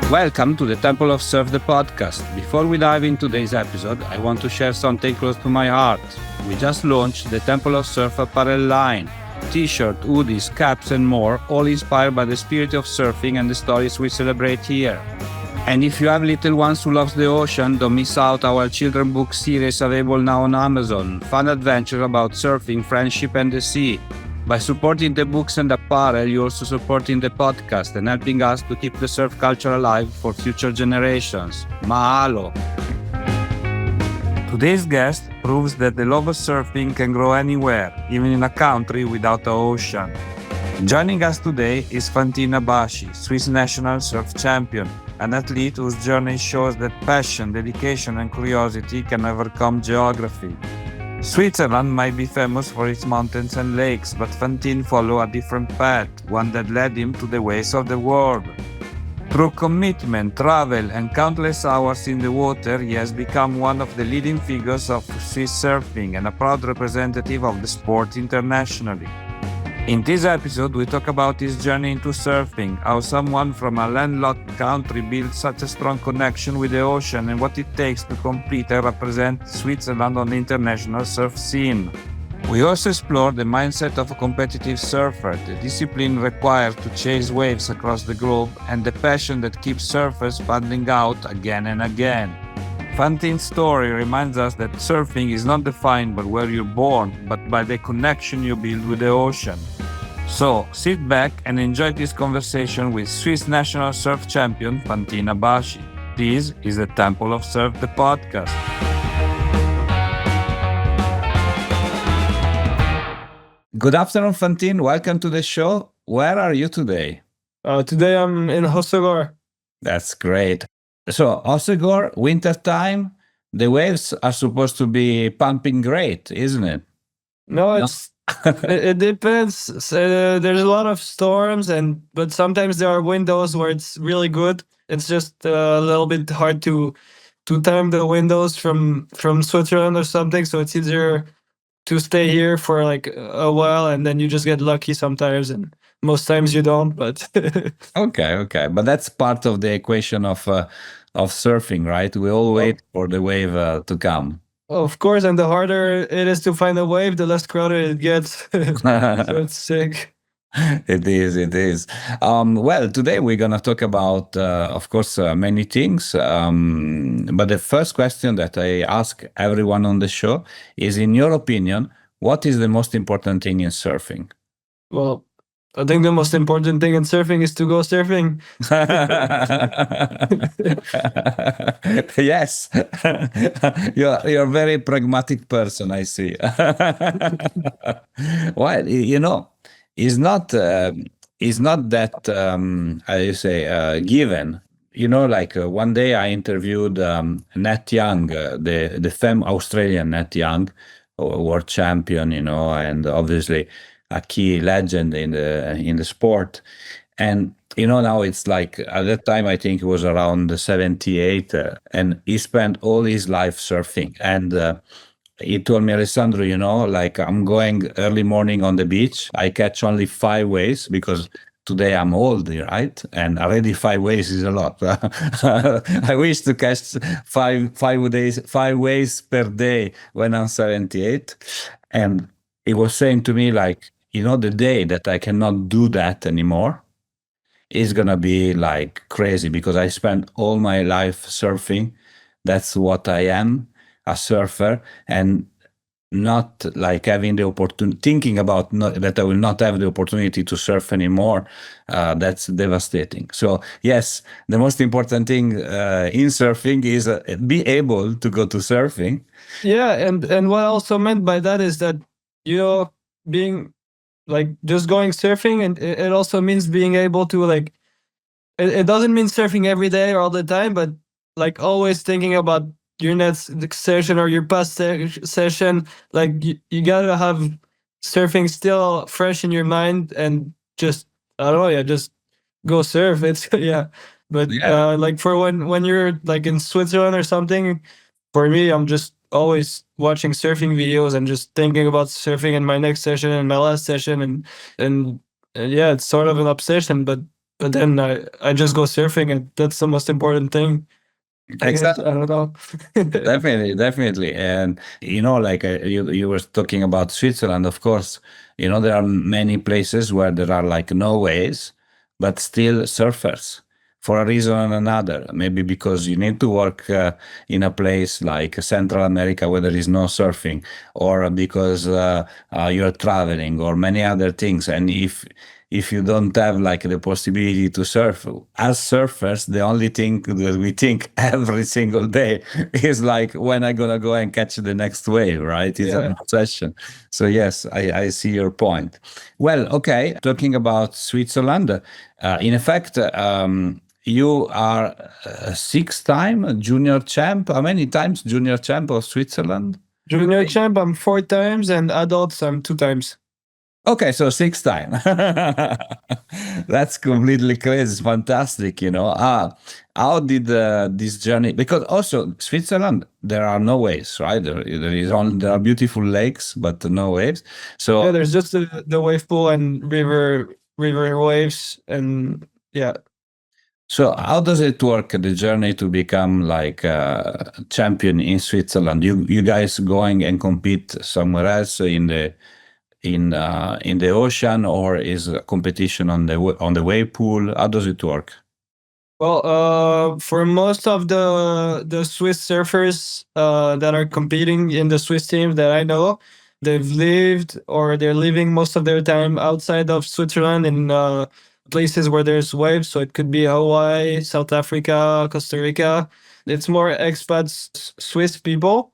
Welcome to the Temple of Surf, the podcast. Before we dive into today's episode, I want to share something close to my heart. We just launched the Temple of Surf apparel line. T-shirt, hoodies, caps and more, all inspired by the spirit of surfing and the stories we celebrate here. And if you have little ones who love the ocean, don't miss out our children book series available now on Amazon. Fun adventure about surfing, friendship and the sea. By supporting the books and apparel, you're also supporting the podcast and helping us to keep the surf culture alive for future generations. Mahalo! Today's guest proves that the love of surfing can grow anywhere, even in a country without an ocean. Joining us today is Fantin Habashi, Swiss national surf champion, an athlete whose journey shows that passion, dedication and curiosity can overcome geography. Switzerland might be famous for its mountains and lakes, but Fantin followed a different path, one that led him to the waves of the world. Through commitment, travel, and countless hours in the water, he has become one of the leading figures of Swiss surfing and a proud representative of the sport internationally. In this episode, we talk about his journey into surfing, how someone from a landlocked country built such a strong connection with the ocean, and what it takes to compete and represent Switzerland on the international surf scene. We also explore the mindset of a competitive surfer, the discipline required to chase waves across the globe, and the passion that keeps surfers paddling out again and again. Fantin's story reminds us that surfing is not defined by where you're born, but by the connection you build with the ocean. So, sit back and enjoy this conversation with Swiss national surf champion Fantin Habashi. This is the Temple of Surf, the podcast. Good afternoon, Fantin. Welcome to the show. Where are you today? Today I'm in Hossegor. That's great. So, Hossegor, wintertime, the waves are supposed to be pumping great, isn't it? No, it depends. There's a lot of storms, but sometimes there are windows where it's really good. It's just a little bit hard to time the windows from Switzerland or something. So it's easier to stay here for like a while, and then you just get lucky sometimes, and most times you don't. But Okay. But that's part of the equation of surfing, right? We all wait for the wave to come. Of course, and the harder it is to find a wave, the less crowded it gets. So it's sick. It is. Well, today we're going to talk about, of course, many things. But the first question that I ask everyone on the show is, in your opinion, what is the most important thing in surfing? Well, I think the most important thing in surfing is to go surfing. Yes, you're a very pragmatic person, I see. Well, it's not that how you say given. Like one day I interviewed Nat Young, the Australian Nat Young, world champion, and obviously a key legend in the sport. And now it's like, at that time I think it was around 78, and he spent all his life surfing. And he told me, Alessandro, like, I'm going early morning on the beach. I catch only 5 waves because today I'm old, right? And already 5 waves is a lot. I wish to catch 5 waves per day when I'm 78. And he was saying to me, like, the day that I cannot do that anymore is gonna be like crazy, because I spent all my life surfing. That's what I am, a surfer, and not like having the opportunity, thinking about that I will not have the opportunity to surf anymore. That's devastating. So yes, the most important thing in surfing is be able to go to surfing. Yeah, and what I also meant by that is that, being like just going surfing, and it also means being able to, like, it doesn't mean surfing every day or all the time, but like always thinking about your next session or your past session. Like you gotta have surfing still fresh in your mind, and just, I don't know, yeah, just go surf. It's yeah. But Yeah. like for when you're like in Switzerland or something, for me, I'm just always watching surfing videos and just thinking about surfing in my next session and my last session, and yeah, it's sort of an obsession. But but then I just go surfing, and that's the most important thing. I guess. Exactly. I don't know. Definitely, definitely. And like you were talking about Switzerland, of course, there are many places where there are like no waves, but still surfers for a reason or another. Maybe because you need to work in a place like Central America where there is no surfing, or because you're traveling, or many other things. And if you don't have like the possibility to surf as surfers, the only thing that we think every single day is like, when I gonna go and catch the next wave, right? It's an Yeah. obsession. So yes, I see your point. Well, okay, talking about Switzerland, in effect, you are a six-time junior champ. How many times junior champ of Switzerland? Junior champ, I'm 4 times, and adults, I'm 2 times. Okay, so six time. That's completely crazy. It's fantastic, How did this journey? Because also Switzerland, there are no waves, right? There are beautiful lakes, but no waves. So Yeah, there's just the wave pool and river waves, and yeah. so how does it work? The journey to become like a champion in Switzerland? You guys going and compete somewhere else in the ocean, or is a competition on the wave pool? How does it work? Well, for most of the Swiss surfers that are competing in the Swiss team that I know, they've lived or they're living most of their time outside of Switzerland in places where there's waves. So it could be Hawaii, South Africa, Costa Rica. It's more expats, Swiss people.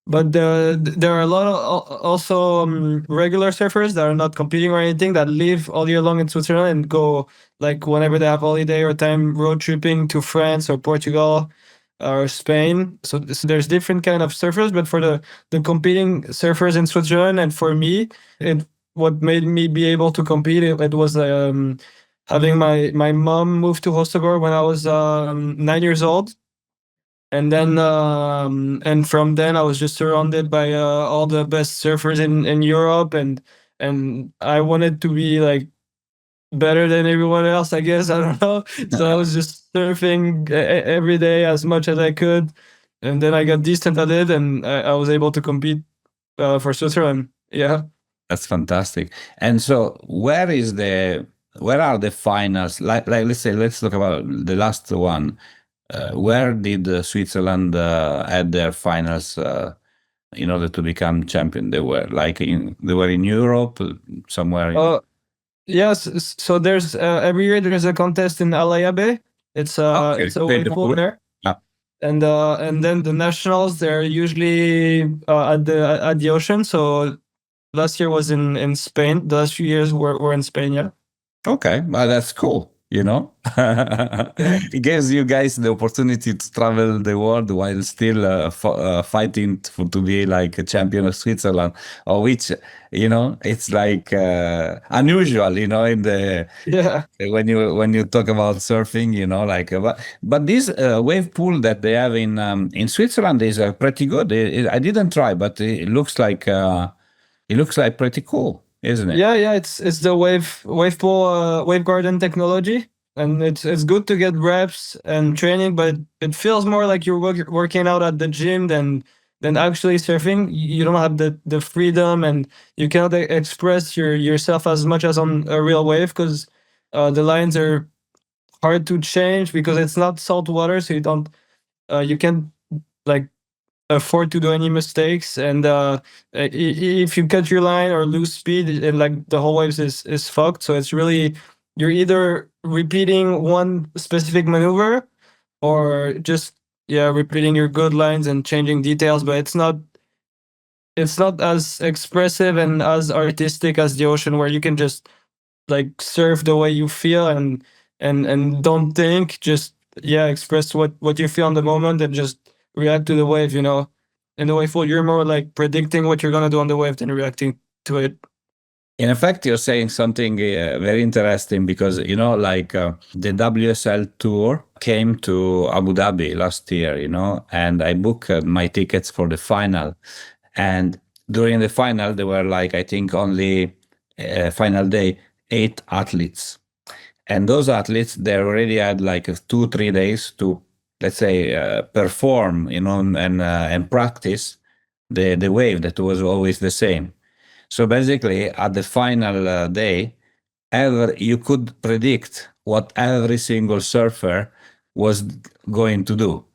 But there are a lot of also regular surfers that are not competing or anything, that live all year long in Switzerland and go like whenever they have holiday or time road tripping to France or Portugal or Spain. So there's different kind of surfers, but for the competing surfers in Switzerland, and for me, what made me be able to compete, it was having my mom move to Hossegor when I was 9 years old, and then and from then I was just surrounded by all the best surfers in Europe, and I wanted to be like better than everyone else, I guess. I don't know. So I was just surfing every day as much as I could, and then I got decent at it, and I was able to compete for Switzerland. Yeah. That's fantastic. And so, where are the finals? Like let's talk about the last one. Where did Switzerland had their finals in order to become champion? They were in Europe, somewhere. Yes. So there's every year there's a contest in Alaya Bay. It's Okay, it's a wave pool there. Yeah. And then the nationals, they're usually at the ocean. So last year was in Spain. The last few years were in Spain. Yeah. Okay, well, that's cool. It gives you guys the opportunity to travel the world while still fighting to be like a champion of Switzerland, or which it's like unusual, in the Yeah. when you talk about surfing, but this wave pool that they have in Switzerland is pretty good. I didn't try, but it looks like pretty cool, isn't it? Yeah. It's the wave pool wave garden technology, and it's good to get reps and training, but it feels more like you're working out at the gym than actually surfing. You don't have the freedom, and you cannot express yourself as much as on a real wave, because the lines are hard to change because it's not salt water, so you can't like afford to do any mistakes, and if you cut your line or lose speed, like the whole waves is fucked. So it's really, you're either repeating one specific maneuver or just repeating your good lines and changing details, but it's not as expressive and as artistic as the ocean, where you can just like surf the way you feel, and don't think, just express what you feel in the moment and just react to the wave. In the wave pool, you're more like predicting what you're gonna do on the wave than reacting to it. In effect, you're saying something very interesting, because the WSL tour came to Abu Dhabi last year, and I booked my tickets for the final. And during the final, there were like, I think only final day 8 athletes, And those athletes, they already had like 2 3 days to, let's say, perform, and practice the wave that was always the same. So basically, at the final day, you could predict what every single surfer was going to do,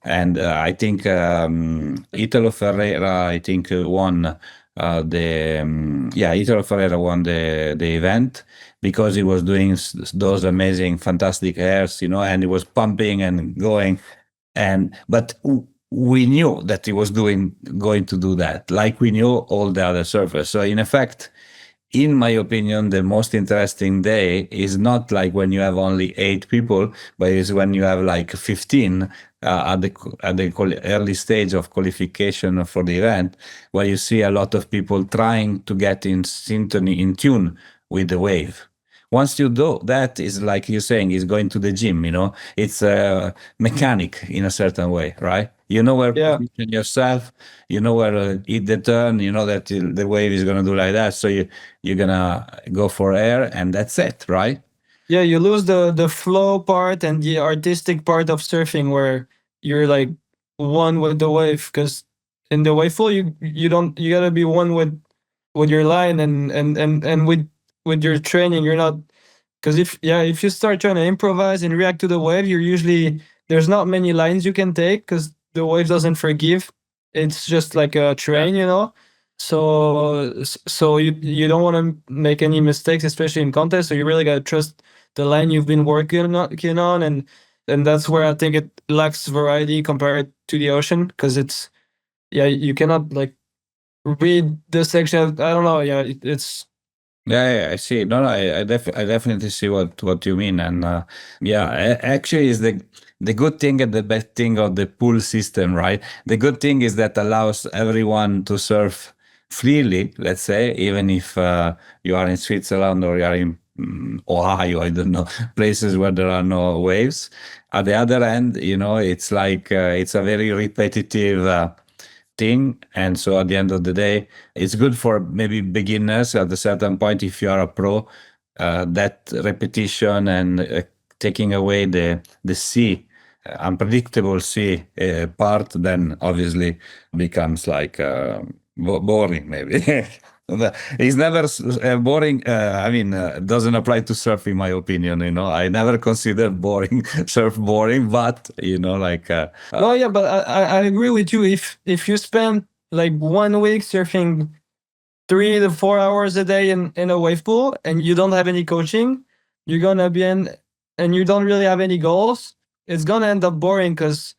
and I think Italo Ferreira, I think, won Italo Ferreira won the event because he was doing those amazing fantastic airs, and he was pumping and going, but we knew that he was going to do that, like we knew all the other surfers. So in effect, in my opinion, the most interesting day is not like when you have only 8 people, but is when you have like 15 at the early stage of qualification for the event, where you see a lot of people trying to get in synchrony, in tune with the wave. Once you do that, is like you're saying, is going to the gym. It's a mechanic in a certain way, right? You know where to Yeah. position yourself. You know where to hit the turn. You know that the wave is going to do like that. So you're gonna go for air, and that's it, right? Yeah, you lose the flow part and the artistic part of surfing, where you're like one with the wave. Because in the wave pool, you gotta be one with your line and with your training. You're not, because if you start trying to improvise and react to the wave, there's not many lines you can take because the wave doesn't forgive. It's just like a train. So you don't want to make any mistakes, especially in contests. So you really gotta trust the line you've been working on, and that's where I think it lacks variety compared to the ocean, because you cannot like read the section. I don't know. Yeah, it's Yeah, I see. No, no, I definitely see what you mean, and actually, is the good thing and the bad thing of the pool system, right? The good thing is that allows everyone to surf freely. Let's say, even if you are in Switzerland or you are in Ohio, I don't know, places where there are no waves. At the other end, it's like it's a very repetitive thing. And so at the end of the day, it's good for maybe beginners at a certain point. If you are a pro, that repetition and taking away the sea, unpredictable sea part, then obviously becomes like boring, maybe. It's never boring. I mean, doesn't apply to surf, in my opinion. I never considered boring surf boring, but like no, yeah, but I agree with you. If you spend like 1 week surfing 3 to 4 hours a day in a wave pool and you don't have any coaching, you're gonna be in, and you don't really have any goals, it's gonna end up boring, because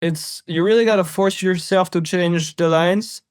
you really gotta force yourself to change the lines.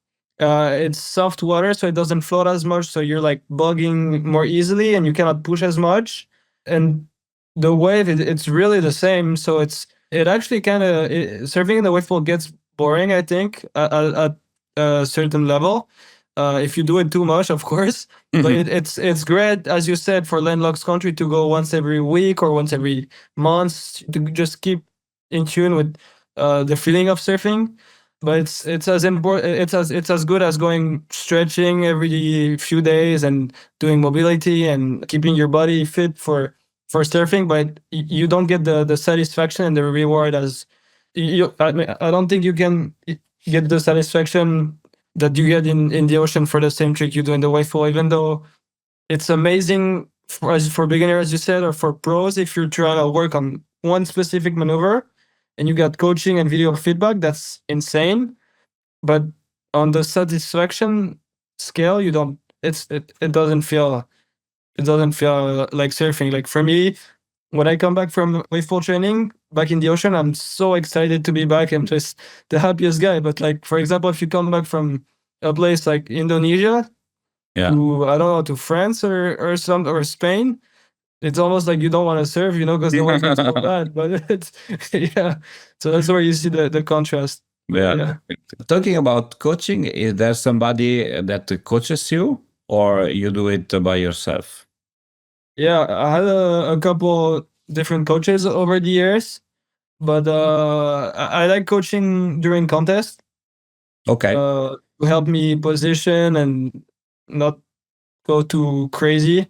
It's soft water, so it doesn't float as much, so you're like bugging more easily and you cannot push as much. And the wave, it's really the same. So it actually kind of, surfing in the wave pool gets boring, I think, at a certain level. If you do it too much, of course. But it's great, as you said, for landlocked country to go once every week or once every month, to just keep in tune with the feeling of surfing. But it's as important. It's as good as going stretching every few days and doing mobility and keeping your body fit for surfing. But you don't get the satisfaction and the reward as I don't think you can get the satisfaction that you get in the ocean for the same trick you do in the wave pool. Even though it's amazing for beginners, as you said, or for pros, if you're trying to work on one specific maneuver and you got coaching and video feedback, that's insane. But on the satisfaction scale, you don't. It doesn't feel like surfing. Like for me, when I come back from wave pool training back in the ocean, I'm so excited to be back. I'm just the happiest guy. But like, for example, if you come back from a place like Indonesia to, I don't know, to France or Spain, it's almost like you don't want to surf, because the waves are so bad. But it's yeah. So that's where you see the contrast. Yeah. Talking about coaching, is there somebody that coaches you, or you do it by yourself? Yeah, I had a couple different coaches over the years, but I like coaching during contests. Okay. To help me position and not go too crazy.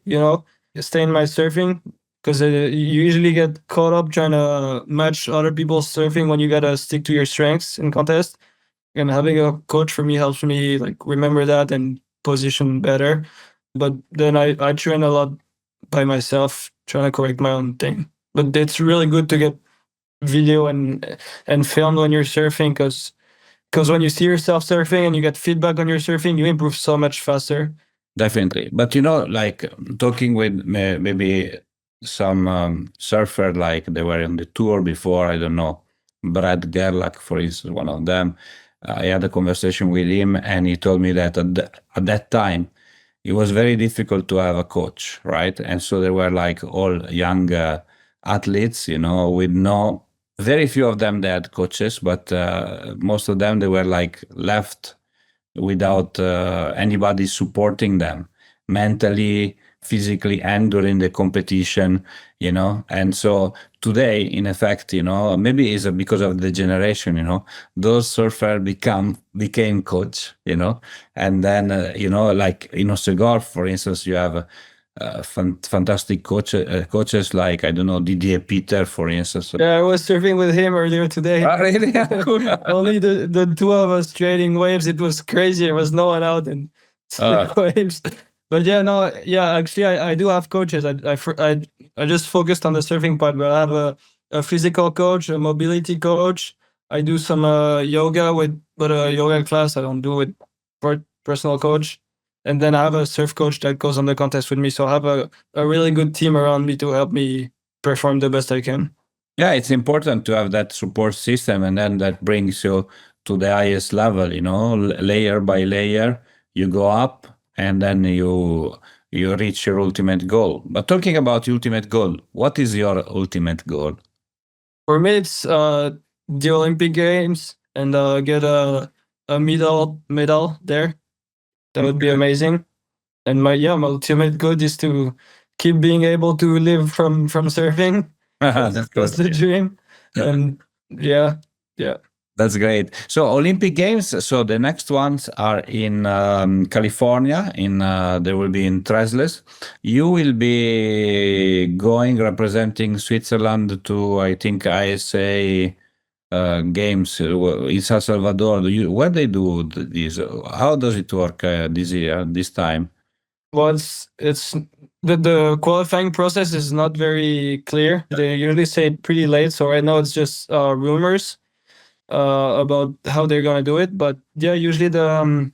stay in my surfing, because you usually get caught up trying to match other people's surfing when you gotta stick to your strengths in contest. And having a coach for me helps me like remember that and position better. But then I train a lot by myself, trying to correct my own thing. But it's really good to get video and film when you're surfing, because when you see yourself surfing and you get feedback on your surfing, you improve so much faster. Definitely. But like talking with maybe some surfer, like they were on the tour before, I don't know, Brad Gerlach, for instance, one of them. I had a conversation with him, and he told me that at that time, it was very difficult to have a coach, right? And so they were like all young athletes, with very few of them they had coaches, but most of them they were like left without anybody supporting them mentally, physically, and during the competition, And so today, in effect, maybe it's because of the generation, those surfers became coach, and then, like in Hossegor, for instance, you have fantastic coaches like, I don't know, Didier Peter, for instance. Yeah, I was surfing with him earlier today. Oh, really? Cool. Only the two of us trading waves. It was crazy. There was no one out in waves. But actually, I do have coaches. I just focused on the surfing part, but I have a physical coach, a mobility coach. I do some yoga but a yoga class I don't do with personal coach. And then I have a surf coach that goes on the contest with me. So I have a really good team around me to help me perform the best I can. Yeah, it's important to have that support system, and then that brings you to the highest level, layer by layer, you go up, and then you reach your ultimate goal. But talking about ultimate goal, what is your ultimate goal? For me, it's the Olympic Games, and get a medal there. That would be amazing. And my ultimate goal is to keep being able to live from surfing. That's the dream. And yeah. That's great. So Olympic Games. So the next ones are in California. They will be in Tresles. You will be going representing Switzerland to, I think, ISA games in San Salvador. Where they do this? How does it work this time? Well, it's the qualifying process is not very clear. They usually say it pretty late, so right now it's just rumors about how they're gonna do it. But yeah, usually the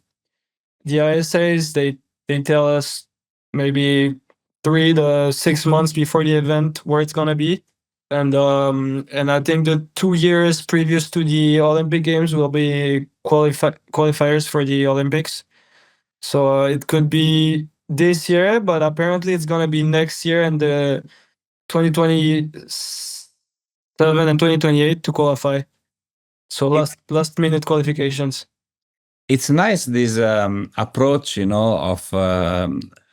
ISAs they tell us maybe 3 to 6 months before the event where it's gonna be. And I think the 2 years previous to the Olympic Games will be qualifiers for the Olympics. So it could be this year, but apparently it's gonna be next year and the 2027 and 2028 to qualify. So last minute qualifications. It's nice, this approach, of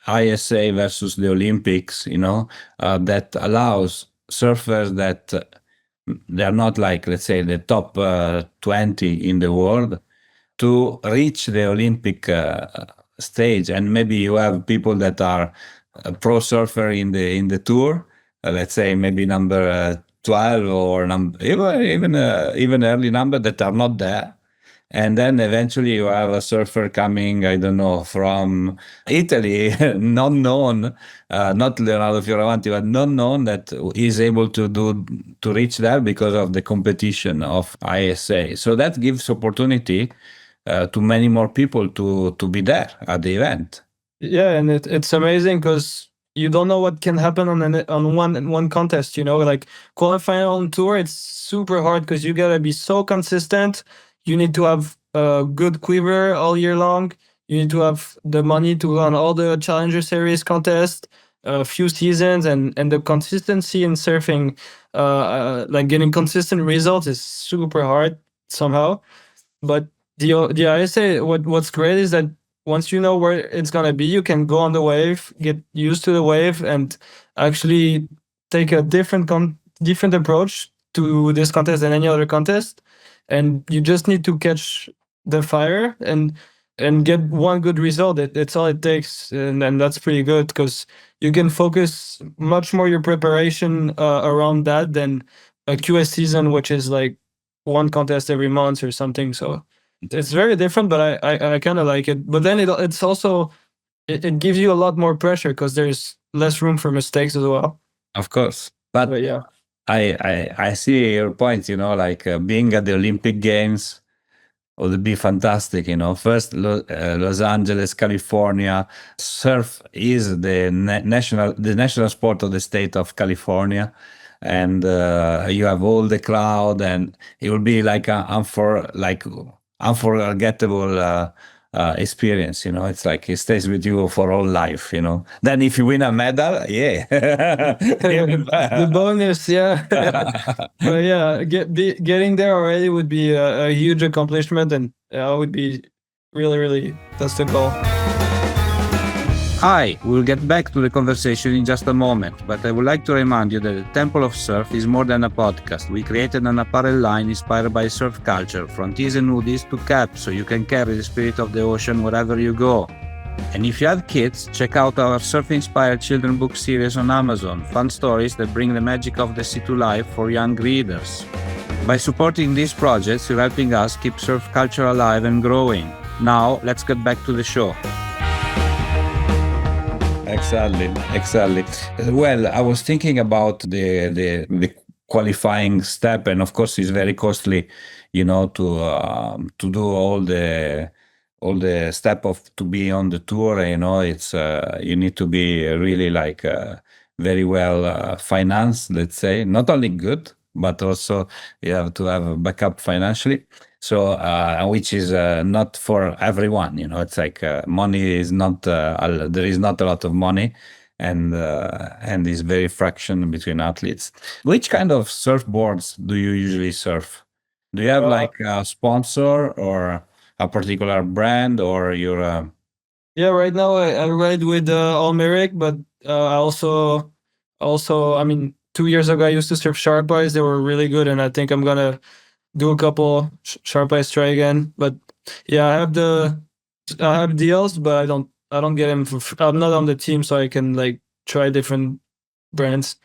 ISA versus the Olympics, that allows surfers that they're not like, let's say, the top 20 in the world to reach the Olympic stage. And maybe you have people that are a pro surfer in the tour, let's say maybe number 12 or even early number that are not there. And then eventually you have a surfer coming, I don't know, from Italy, not known, not Leonardo Fioravanti, but not known, that is able to reach there because of the competition of ISA. So that gives opportunity to many more people to be there at the event. Yeah, and it's amazing because you don't know what can happen on one contest. Like qualifying on tour, it's super hard because you gotta be so consistent. You need to have a good quiver all year long. You need to have the money to run all the Challenger Series contests, a few seasons, and the consistency in surfing, like getting consistent results is super hard somehow. But the ISA, what's great is that once you know where it's gonna be, you can go on the wave, get used to the wave, and actually take a different approach to this contest than any other contest. And you just need to catch the fire, and and get one good result. It's all it takes, and that's pretty good because you can focus much more your preparation around that than a QS season, which is like one contest every month or something. So it's very different, but I kind of like it. But then it's also it gives you a lot more pressure because there's less room for mistakes as well. Of course, but But yeah, I see your point. Like being at the Olympic Games would be fantastic. First Los Angeles, California. Surf is the national sport of the state of California, and you have all the crowd, and it will be like unforgettable experience. It's like it stays with you for all life. Then if you win a medal, yeah, even the better. bonus, yeah. But yeah, getting there already would be a huge accomplishment, and it would be really, really, that's the goal. Hi, we'll get back to the conversation in just a moment, but I would like to remind you that the Temple of Surf is more than a podcast. We created an apparel line inspired by surf culture, from tees and hoodies to caps, so you can carry the spirit of the ocean wherever you go. And if you have kids, check out our surf-inspired children book series on Amazon, fun stories that bring the magic of the sea to life for young readers. By supporting these projects, you're helping us keep surf culture alive and growing. Now, let's get back to the show. Exactly. Well, I was thinking about the qualifying step, and of course, it's very costly, to do all the step of to be on the tour. It's you need to be really like very well financed. Let's say not only good, but also you have to have a backup financially. So, which is not for everyone. It's like money is not there is not a lot of money, and is very fraction between athletes. Which kind of surfboards do you usually surf? Do you have like a sponsor or a particular brand, or you're? Yeah, right now I ride with Almeric, but I also, I mean, 2 years ago I used to surf Sharp Eyes. They were really good, and I think I'm gonna do a couple Sharp Eyes try again. But yeah, I have deals, but I don't get them I'm not on the team, so I can like try different brands.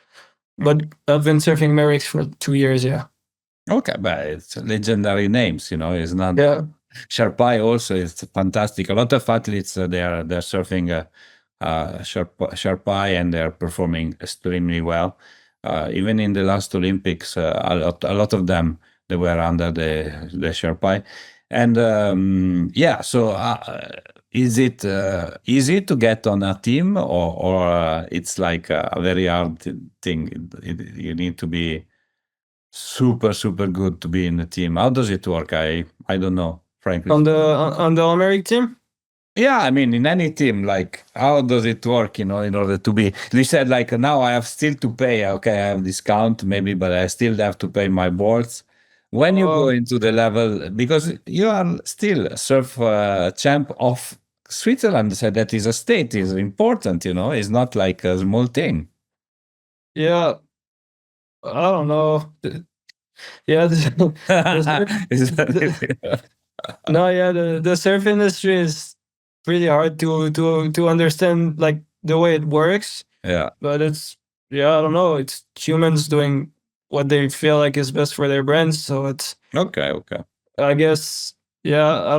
But I've been surfing Merrick's for 2 years. Yeah. Okay, but it's legendary names. It's not. Yeah. Sharpai also is fantastic. A lot of athletes they're surfing Sharpai, and they're performing extremely well. Even in the last Olympics, a lot of them they were under the Sharpai, and yeah. So is it easy to get on a team, or it's like a very hard thing? You need to be super good to be in the team. How does it work? I don't know, frankly. On the Almeric team? Yeah, I mean, in any team, like, how does it work, in order to be? You said, like, now I have still to pay. Okay, I have discount, maybe, but I still have to pay my boards. When you go into the level, because you are still surf champ of Switzerland, so that is a state, is important, it's not like a small thing. Yeah. I don't know. Yeah. No, yeah, the surf industry is pretty hard to understand, like, the way it works. Yeah. But I don't know. It's humans doing what they feel like is best for their brands. So it's Okay. I guess, yeah,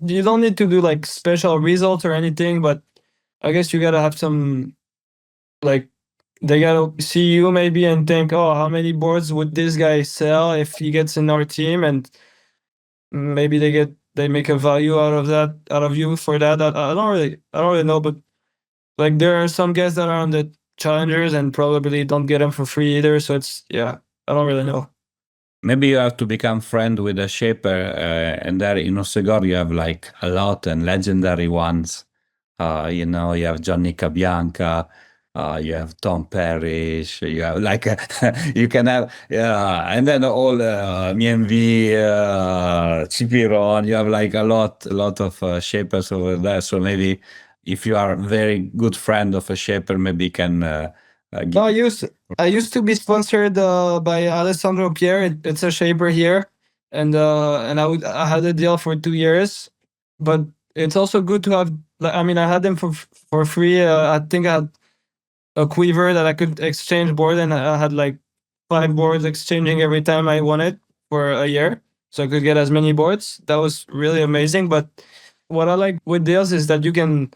you don't need to do like special results or anything, but I guess you gotta have some, like, they gotta see you maybe and think, oh, how many boards would this guy sell if he gets in our team? And maybe they make a value out of you for that. I don't really know, but like there are some guys that are on the challengers and probably don't get them for free either. So it's, yeah, I don't really know. Maybe you have to become friend with a shaper, and there in Hossegor you have like a lot and legendary ones. You have Johnny Cabianca, you have Tom Parrish, you have like you can have and then all MV, Cipiron. You have like a lot of shapers over there. So maybe if you are a very good friend of a shaper, maybe you can. No, I used to be sponsored by Alessandro Pierre. It's a shaper here, and I had a deal for 2 years, but it's also good to have. Like, I mean, I had them for free. I think I had a quiver that I could exchange board, and I had like 5 boards exchanging every time I wanted for a year, so I could get as many boards. That was really amazing. But what I like with deals is that you can,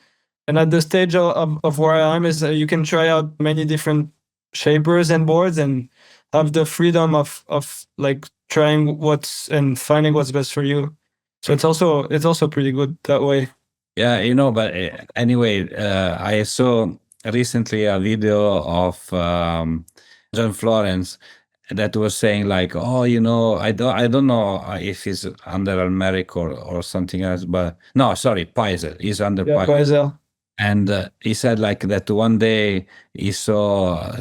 and at the stage of where I am is you can try out many different shapers and boards and have the freedom of like trying what's and finding what's best for you. So it's also pretty good that way. Yeah, but anyway, I saw recently a video of John Florence that was saying like, oh, I don't know if he's under Almeric or something else, but no, sorry, Paisel. He's under Yeah, Paisel. Paisel. And he said like that one day he saw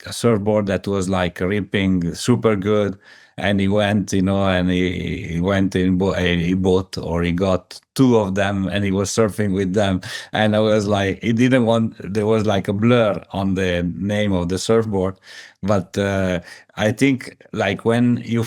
a surfboard that was like ripping super good, and he went, and he went he bought or he got 2 of them, and he was surfing with them. And I was like, he didn't want. There was like a blur on the name of the surfboard, but I think like when you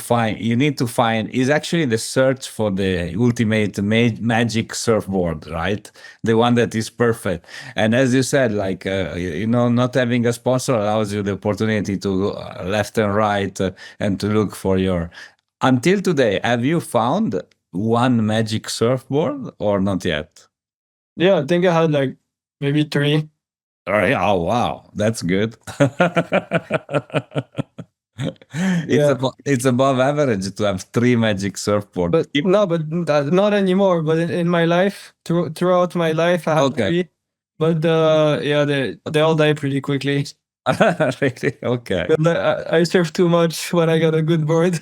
need to find is actually the search for the ultimate magic surfboard, right? The one that is perfect. And as you said, like not having a sponsor allows you the opportunity to go left and right and to look for your. Until today, have you found one magic surfboard or not yet? Yeah, I think I had like maybe 3. Oh wow, that's good. It's above average to have 3 magic surfboards. But not anymore. But in my life, throughout my life, I have 3. But yeah, they all die pretty quickly. Really? Okay. I surf too much when I got a good board.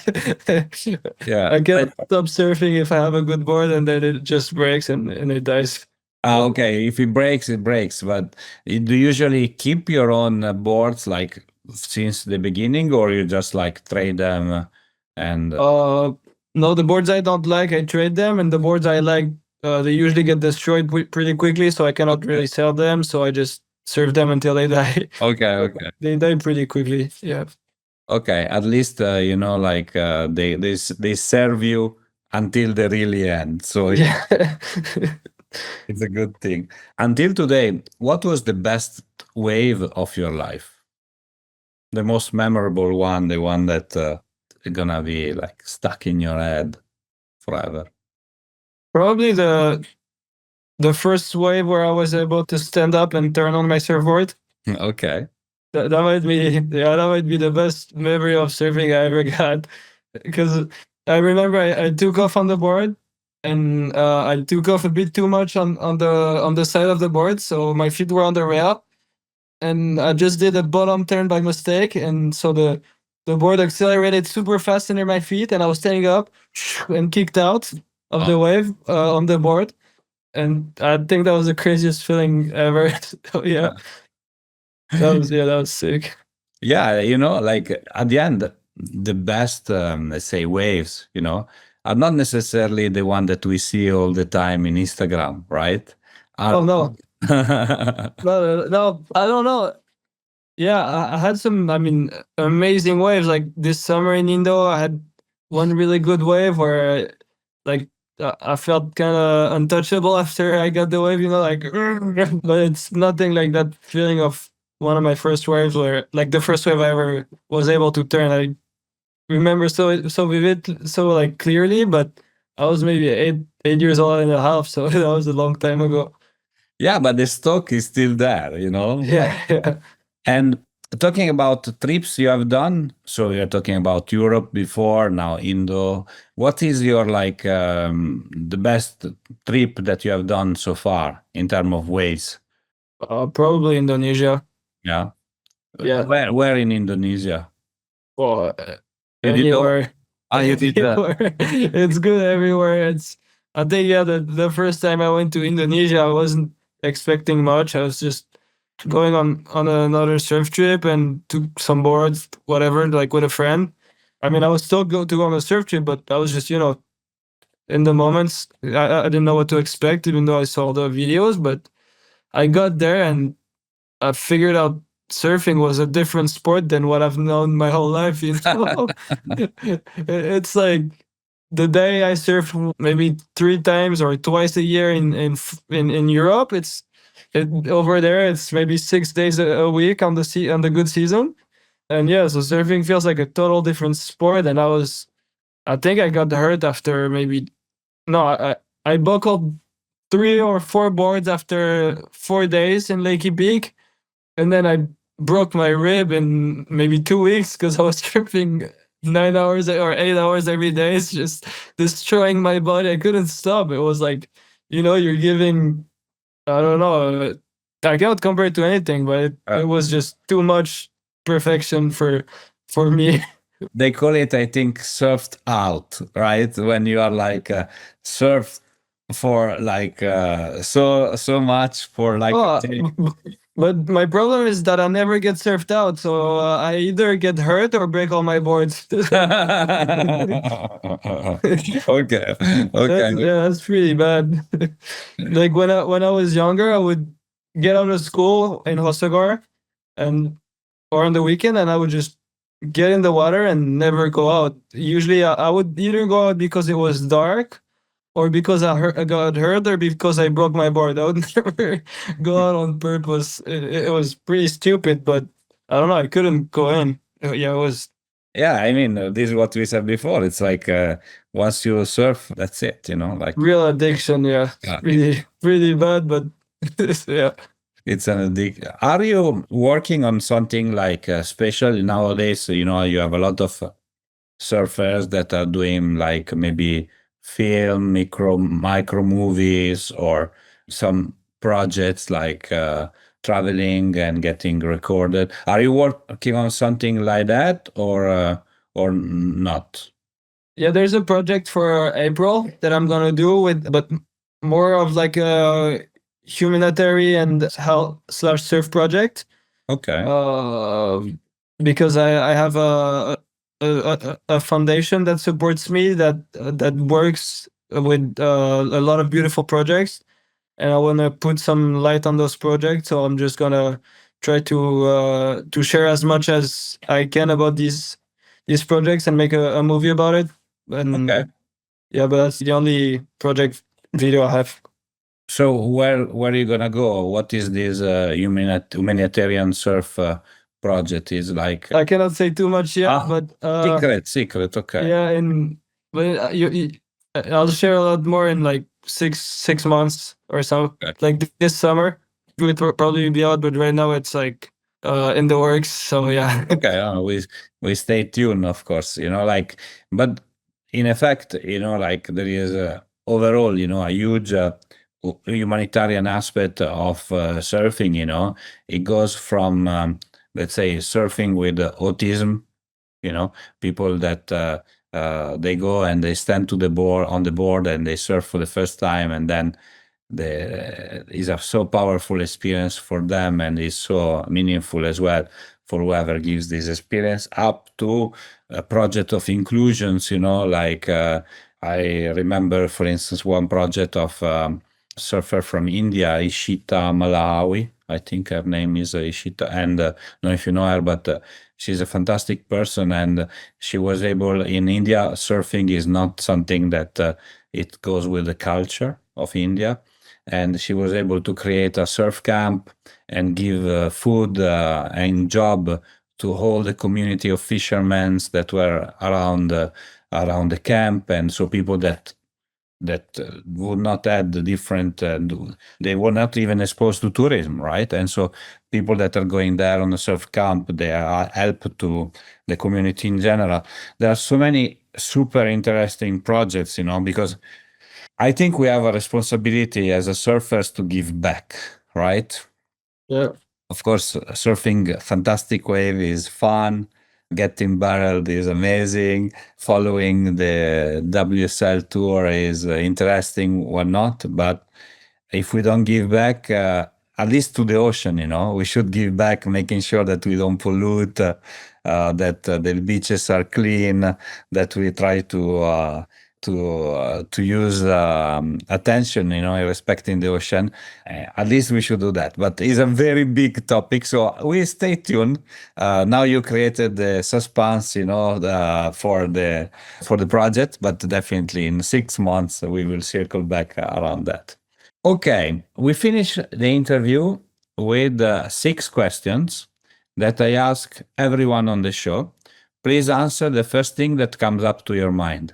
Yeah. I can't stop surfing if I have a good board, and then it just breaks and it dies. Okay. If it breaks, it breaks. But do you usually keep your own boards like since the beginning, or you just like trade them and? No, the boards I don't like, I trade them, and the boards I like, they usually get destroyed pretty quickly, so I cannot really sell them. So I just surf them until they die. Okay. They die pretty quickly. Yeah. Okay. At least like they serve you until they really end. So Yeah. it's a good thing. Until today, what was the best wave of your life? The most memorable one, the one that gonna be like stuck in your head forever. Probably the first wave where I was able to stand up and turn on my surfboard. Okay. That might be the best memory of surfing I ever got, because I remember I took off on the board, and I took off a bit too much on the side of the board, so my feet were on the rail, and I just did a bottom turn by mistake, and so the board accelerated super fast under my feet, and I was standing up and kicked out of the wave on the board, and I think that was the craziest feeling ever. Yeah. That was sick. Yeah, like at the end, the best, let's say, waves, are not necessarily the one that we see all the time in Instagram, right? Oh no. No, I don't know. Yeah, I had some, amazing waves. Like this summer in Indo, I had one really good wave where, like, I felt kind of untouchable after I got the wave. Like, but it's nothing like that feeling of one of my first waves, where, like, the first wave I ever was able to turn. I remember so vivid, so like clearly, but I was maybe 8 years old and a half, so that was a long time ago. Yeah, but the stock is still there, Yeah. And talking about trips you have done, so you're talking about Europe before, now Indo. What is your like the best trip that you have done so far in terms of waves? Probably Indonesia. Yeah. Yeah. Where in Indonesia? Well, You did go? anywhere. You did that. It's good everywhere. I think, yeah, the first time I went to Indonesia, I wasn't expecting much. I was just going on another surf trip and took some boards, whatever, like with a friend. I mean, I was still go on a surf trip, but I was just, in the moments, I didn't know what to expect, even though I saw the videos. But I got there and I figured out surfing was a different sport than what I've known my whole life. It's like the day I surf maybe 3 times or twice a year in Europe. Over there. It's maybe 6 days a week on on the good season. And yeah, so surfing feels like a total different sport. And I think I got hurt after maybe no, I buckled 3 or 4 boards after 4 days in Lakey Peak, and then I broke my rib in maybe 2 weeks because I was surfing 9 hours or 8 hours every day. It's just destroying my body. I couldn't stop. It was like, you're giving, I don't know, I cannot compare it to anything, but it was just too much perfection for me. They call it, I think, surfed out, right? When you are like surfed for like so much for like Oh, but my problem is that I never get surfed out, so I either get hurt or break all my boards. Okay, okay. That's pretty bad. Like when I was younger, I would get out of school in Hossegor and or on the weekend, and I would just get in the water and never go out. Usually, I would either go out because it was dark, or because I got hurt, or because I broke my board. I would never go out on purpose. It was pretty stupid, but I don't know. I couldn't go in. Yeah, it was. Yeah, I mean, this is what we said before. It's like once you surf, that's it, like Real addiction. Yeah, Yeah. pretty bad, but yeah. it's an addiction. Are you working on something like special nowadays? You have a lot of surfers that are doing like maybe film, micro movies, or some projects like traveling and getting recorded. Are you working on something like that, or not? Yeah, there's a project for April that I'm gonna do but more of like a humanitarian and health/surf project. Okay. Because I have a foundation that supports me that works with a lot of beautiful projects, and I want to put some light on those projects. So I'm just gonna try to share as much as I can about these projects and make a movie about it. And Okay. yeah, but that's the only project video I have. So where are you gonna go? What is this humanitarian surf project? Is like I cannot say too much yet, Ah, but secret. Okay. yeah, but I'll share a lot more in like six months or so. Okay. Like this summer, it will probably be out, but right now it's like in the works. So yeah. Okay, we stay tuned, of course. But in effect, like there is overall, a huge humanitarian aspect of surfing. It goes from let's say surfing with autism. People that they go and they stand to the board on the board and they surf for the first time, and then is a so powerful experience for them, and is so meaningful as well for whoever gives this experience, up to a project of inclusions. Like I remember, for instance, one project of surfer from India, Ishita Malawi. I think her name is Ishita, and I don't know if you know her, but she's a fantastic person, and she was able in India. Surfing is not something that it goes with the culture of India, and she was able to create a surf camp and give food and job to all the community of fishermen that were around the camp, and so people that would not add the different they were not even exposed to tourism, right? And so people that are going there on a surf camp, they are help to the community in general. There are so many super interesting projects, because I think we have a responsibility as a surfers to give back, right? Yeah. Of course, surfing fantastic wave is fun. Getting barreled is amazing. Following the WSL tour is interesting, whatnot. But if we don't give back, at least to the ocean, we should give back, making sure that we don't pollute, that the beaches are clean, that we try to to use attention, respecting the ocean. At least we should do that. But it's a very big topic, so we stay tuned. Now you created the suspense, for the project, but definitely in 6 months we will circle back around that. Okay, we finish the interview with 6 questions that I ask everyone on the show. Please answer the first thing that comes up to your mind.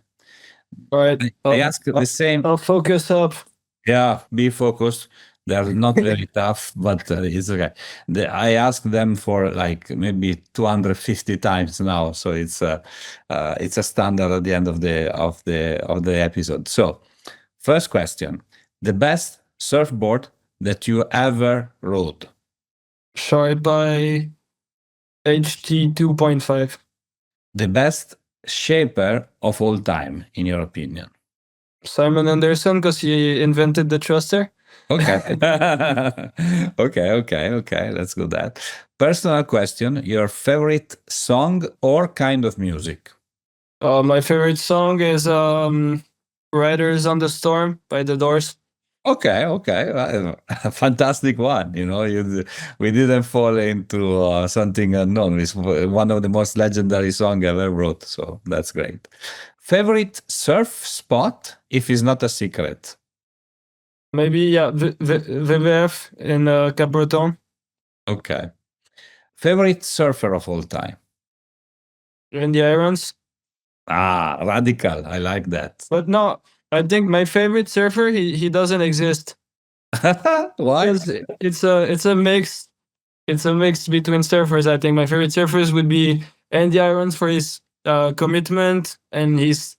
All right. I ask the same. I'll focus up. Yeah, be focused. They're not very tough, but it's okay. I ask them for like maybe 250 times now, so it's a standard at the end of the episode. So, first question: the best surfboard that you ever rode? Sharp by HT 2.5. The best shaper of all time, in your opinion? Simon Anderson, because he invented the thruster. Okay. Okay. Let's go that. Personal question: your favorite song or kind of music? My favorite song is Riders on the Storm by The Doors. Okay. A fantastic one. We didn't fall into something unknown. It's one of the most legendary songs I ever wrote. So that's great. Favorite surf spot, if it's not a secret? Maybe, yeah, VVF in Cap Breton. Okay. Favorite surfer of all time? Randy Irons. Ah, radical. I like that. But no, I think my favorite surfer, he doesn't exist. Why? It's a mix. It's a mix between surfers. I think my favorite surfers would be Andy Irons for his commitment and his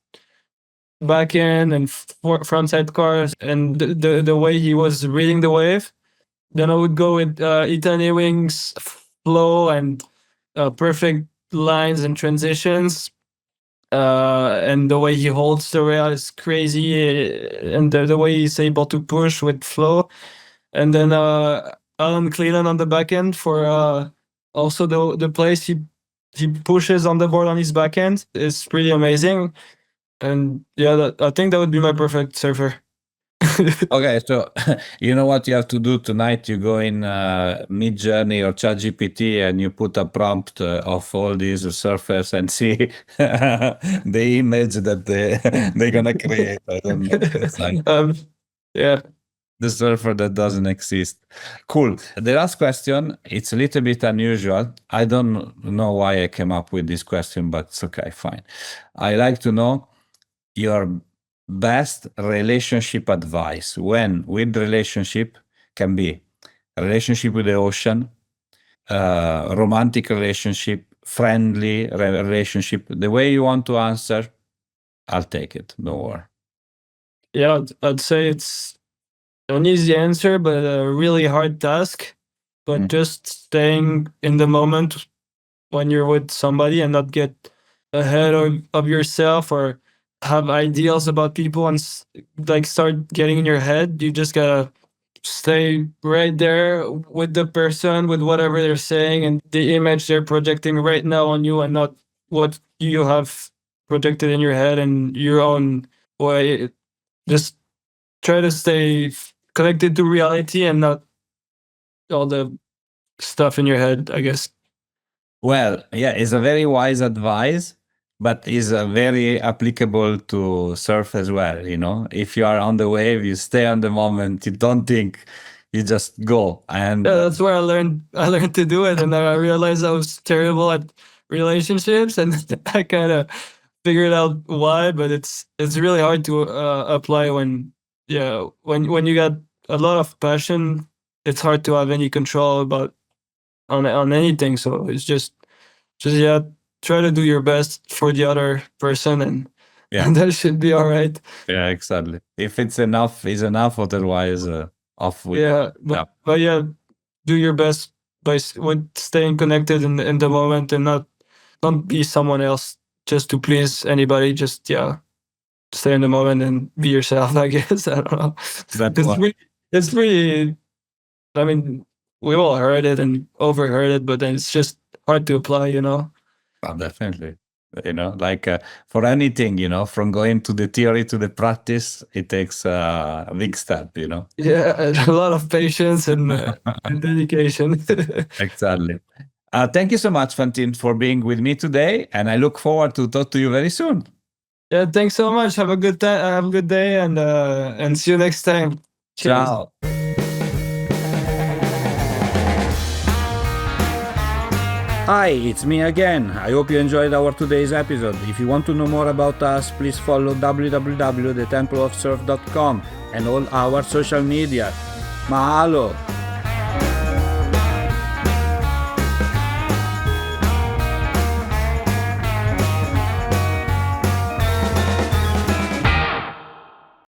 backhand and frontside cars and the way he was reading the wave. Then I would go with Ethan Ewing's flow and perfect lines and transitions. And the way he holds the rail is crazy, and the way he's able to push with flow. And then Alan Cleland on the back end for also the place he pushes on the board on his back end is pretty amazing. And yeah, I think that would be my perfect surfer. Okay, so you know what you have to do tonight? You go in Mid-Journey or ChatGPT and you put a prompt of all these surfers and see the image that they're gonna create. I don't know. It's like Yeah. the surfer that doesn't exist. Cool. The last question, it's a little bit unusual. I don't know why I came up with this question, but it's okay, fine. I like to know your best relationship advice. When with relationship can be a relationship with the ocean, romantic relationship, friendly relationship. The way you want to answer, I'll take it. Don't worry. Yeah, I'd say it's an easy answer, but a really hard task. But just staying in the moment when you're with somebody and not get ahead of yourself or have ideals about people and like start getting in your head. You just gotta stay right there with the person, with whatever they're saying and the image they're projecting right now on you, and not what you have projected in your head and your own way. Just try to stay connected to reality and not all the stuff in your head, I guess. Well, yeah, it's a very wise advice, but is very applicable to surf as well. If you are on the wave, you stay on the moment. You don't think, you just go. And yeah, that's where I learned to do it, and I realized I was terrible at relationships, and I kind of figured out why. But it's really hard to apply when you got a lot of passion. It's hard to have any control about on anything. So it's just try to do your best for the other person, and that should be all right. Yeah, exactly. If it's enough, is enough. Otherwise, off with. Yeah, but yeah, do your best with staying connected in the moment, and don't be someone else just to please anybody. Just stay in the moment and be yourself, I guess. I don't know. It's really, I mean, we've all heard it and overheard it, but then it's just hard to apply, Oh, definitely. Like for anything, from going to the theory to the practice, it takes a big step, Yeah, a lot of patience and dedication. Exactly. Thank you so much, Fantin, for being with me today, and I look forward to talk to you very soon. Yeah, thanks so much. Have a good time. Have a good day, and see you next time. Cheers. Ciao. Hi, it's me again. I hope you enjoyed our today's episode. If you want to know more about us, please follow www.templeofsurf.com and all our social media. Mahalo!